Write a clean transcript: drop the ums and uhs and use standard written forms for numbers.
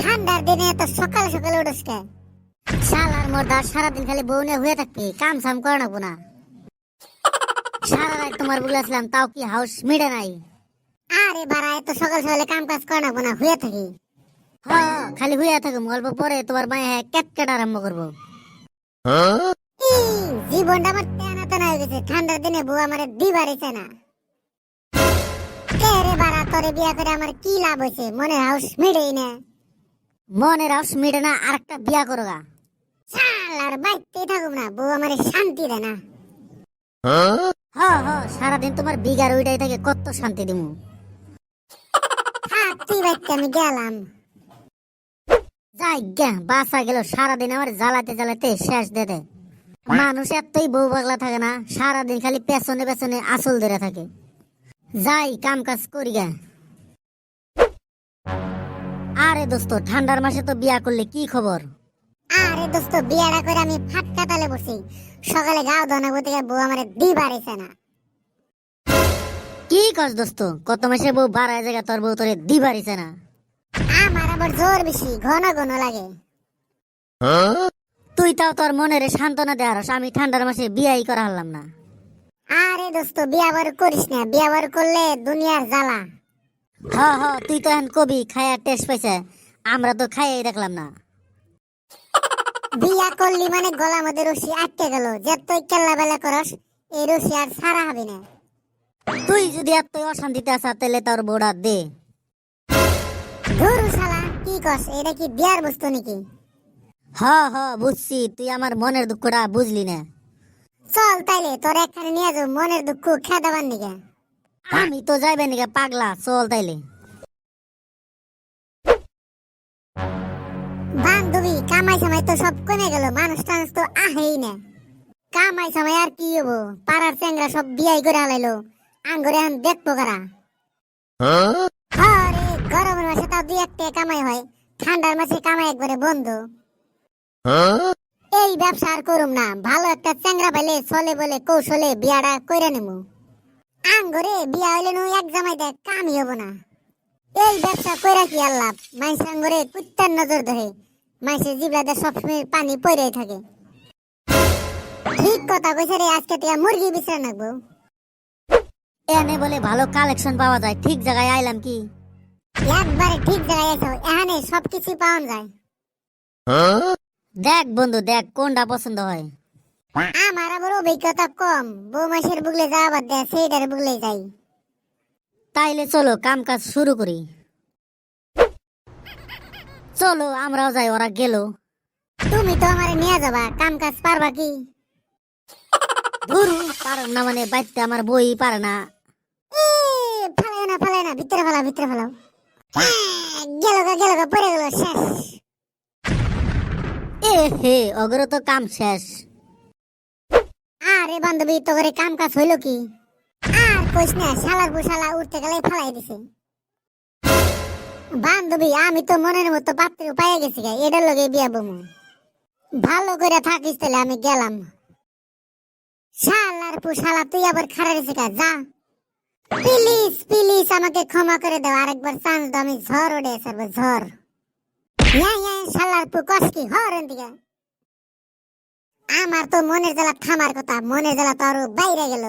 ঠান্ডার দিনে এত সকাল সকালে উঠস কে? শালার মোর সারাদিন খালি বউ নিয়ে হয়ে থাকবি, কাম সাম করে নাকবো না। সারা রাত তোমার বলেছিলাম, তাও কি হাউস মিটে নাই? আরে বাড়া, এত সকাল সকালে কাম কাজ করে নাকবো না, হয়ে থাকি। খালি হইয়া থাকুম, অল্প পরে তোমার মায়ে ক্যাটকেট আরম্ভ করবো। জীবনটা আমার তেনা তেনা হয়ে গেছে, ঠান্ডার দিনে বউ আমার দিবারিছে না। রে বাড়া, তোরে বিয়া করে আমার কি লাভ হয়েছে? মনের হাউস মিটেই না। মনের হাউস মিটে না, আরেকটা বিয়া করোগা। শালার বাইতেই থাকুম না, বউ আমার শান্তি দেয় না। সারাদিন তোমার বিঘার ওইটাই থেকে কত শান্তি দিমু। তুই বাইতে আমি গেলাম। যাই গে, বাসা গেল। সারাদিন আমার জ্বালাতে জ্বালাতে শেষ দে দে। মানুষ এতই বউ পাগলা থাকে না, সারাদিন খালি পেছনে পেছনে আসল ধরে থাকে। যাই কাম কাজ করি গে। আরে দোস্ত, ঠান্ডার মাসে তো বিয়া করলে কি খবর? আরে দোস্ত, বিয়াটা করে আমি ফাটকা তালে বসি। সকালে গাও ধনা বলতে বউ আমার দিবারিছে না। কি কস দোস্ত? কত মাসে বউ বাড়ায় জায়গা, তোর বউ তোরে দিবারিছে না? আমার আবার জোর বেশি, ঘন ঘন লাগে। তুই তাও তোর মনের সান্ত্বনা দেওয়ার, আমি ঠান্ডার মাসে বিয়াই করা হলাম না। আরে দোস্ত, বিয়া বার করিস না, বিয়া বার করলে দুনিয়ার জ্বালা। তুই তো এখন কবি খায়া টেস্ট পাইছে, আমরা তো খাইয়াই দেখলাম না। বিয়া করলি মানে গলা মধ্যে রশি আটকে গেল, যে তুই কেল্লা বেলা করস, এই রশি আর ছাড়া হবে না। তুই যদি এত অশান্তিতে আসা, তাহলে তোর বোড়া দে। ধুরু শালা, কি কস? এটা কি বিয়ার বস্তু নাকি? বুঝছি, তুই আমার মনের দুঃখটা বুঝলি না। চল তাইলে তোর একখানে নিয়ে যাও, মনের দুঃখ খেদাবার নিকে। আমি তো যাইবে নিকে পাগলা, চল তাইলে। বান্ধবী, কামাই সময় তো সব কমে গেল, মানুষ টানুষ তো আহেই না। কামাই সময় আর কি হবো, পাড়ার চ্যাংরা সব বিয়াই করে হালাইলো, আঙ্গুরে এখন দেখবো কারা। আরে গরমের মাসে তাও দুই একটা কামাই হয়, ঠান্ডার মাসে কামাই একবারে বন্ধ। এই ব্যবসা আর করুম না, ভালো একটা চ্যাংরা পাইলে চলে বলে কৌশলে বিয়াটা কইরা নেবো। আঙ্গুরে বিয়া হইলে নু এক জামাই দেখ কামই হবো না। এই ব্যবসা কইরা কি আর লাভ? মাইস আঙ্গুরে কুত্তার নজর ধরে, মাইসের জিবলাতে সবসময় পানি পড়েই থাকে। ঠিক কথা কইছে রে, আজকে থেকে মুরগি বিছরা নাকবো। এনে বলে ভালো কালেকশন পাওয়া যায়, ঠিক জায়গায় আইলাম কি? একবারে ঠিক জায়গায় আইছো, এখানে সবকিছু পাওয়া যায়। দেখ বন্ধু, দেখ কোনটা পছন্দ হয়। আমার আবার অভিজ্ঞতা কম, বউ মাসের বুগলে যাওয়া বাদ দেয়, সেইটার বুগলে যাই। তাইলে চলো কাম কাজ শুরু করি। চলো আমরাও যাই, ওরা গেল। তুমি তো আমারে নিয়ে যাবা, কাম কাজ পারবা কি? পারম না মানে বাইতে আমার বই পারে না। ফালাই না, ভিতরে ফেলাও, ভিতরে ফেলাও। গেল পড়ে গেল, শেষ। হে অগর তো কাম শেষ। আরে বান্ধবী, তো করে কাম কাজ হইলো কি? আর কইস না, শালার বুশালা উঠতে গেলে ফালাই দিছে। বান্ধবী, আমি তো মনের মতো পাত্র পাইয়া গেছি, এটার লগে বিয়া বমু। ভালো করে থাকিস তাহলে, আমি গেলাম। শালার পুশালা, তুই আবার খারাপ হয়েছে কা? যা প্লিজ প্লিজ, আমাকে ক্ষমা করে দাও, আরেকবার চান্স দাও, আমি ঝড় ওড়ে সারবো, ঝড়। শালার পু কস কি হরেন দিকে? আমার তো মনের জ্বালা থামার কথা, মনের জ্বালা তো আরো বাইরে গেল।